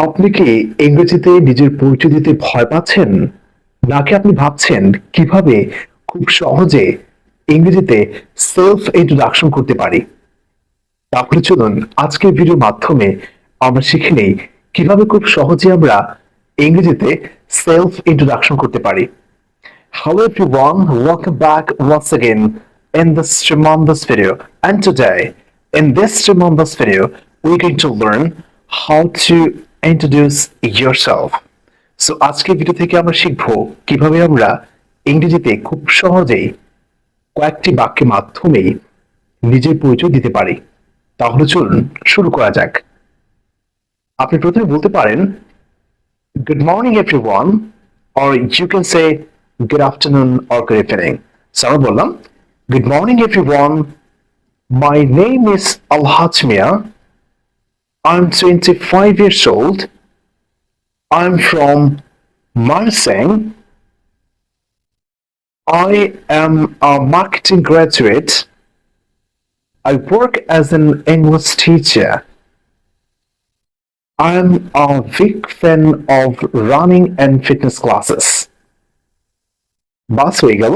আপনি কি ইংরেজিতে নিজের পরিচয় দিতে ভয় পাচ্ছেন? নাকি আপনি ভাবছেন কিভাবে খুব সহজে ইংরেজিতে সেলফ ইন্ট্রোডাকশন করতে পারি? তাহলে চলুন আজকের ভিডিওর মাধ্যমে আমরা শিখে নেই কিভাবে খুব সহজে আমরা ইংরেজিতে সেলফ ইন্ট্রোডাকশন করতে পারি। Hello everyone, welcome back once again in this tremendous video. And today, in this tremendous video, we're going to learn how to introduce yourself. So আজকের ভিডিও থেকে আমরা শিখবো কিভাবে আমরা ইংরেজিতে খুব সহজেই কয়েকটি বাক্যের মাধ্যমে নিজের পরিচয় দিতে পারি। তাহলে চলুন শুরু করা যাক। আপনি প্রথমে বলতে পারেন Good morning everyone, or you can say good afternoon or good evening. So আমরা বললাম Good morning everyone, my name is Alhaj Mia. I'm 25 years old. I'm from Marseng. I am a marketing graduate. I work as an English teacher. I'm a big fan of running and fitness classes. বাস হয়ে গেল।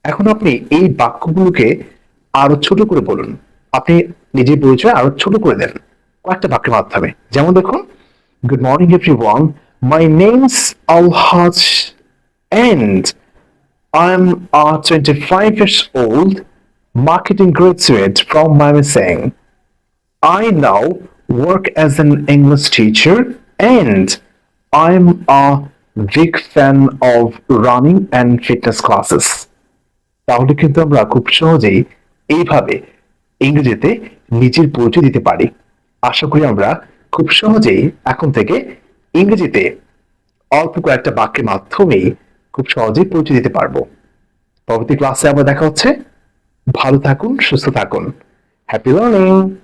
এখন আপনি এই বাক্যগুলোকে আরো ছোট করে বলুন। আপনি নিজের পরিচয় আরো ছোট করে দেন কয়েকটা বাক্যের মাধ্যমে। যেমন দেখুন, Good morning everyone. My name's Alhaj and I'm a 25 years old marketing graduate from Mymensingh. I now work as an English teacher and I'm a big fan of running and fitness classes. তাহলে কিন্তু আমরা খুব সহজেই এইভাবে ইংরেজিতে নিজের পরিচয় দিতে পারি। আশা করি আমরা খুব সহজেই এখন থেকে ইংরেজিতে অল্প কয়েকটা বাক্যের মাধ্যমেই খুব সহজেই পরিচয় দিতে পারবো। পরবর্তী ক্লাসে আবার দেখা হচ্ছে। ভালো থাকুন, সুস্থ থাকুন। Happy learning.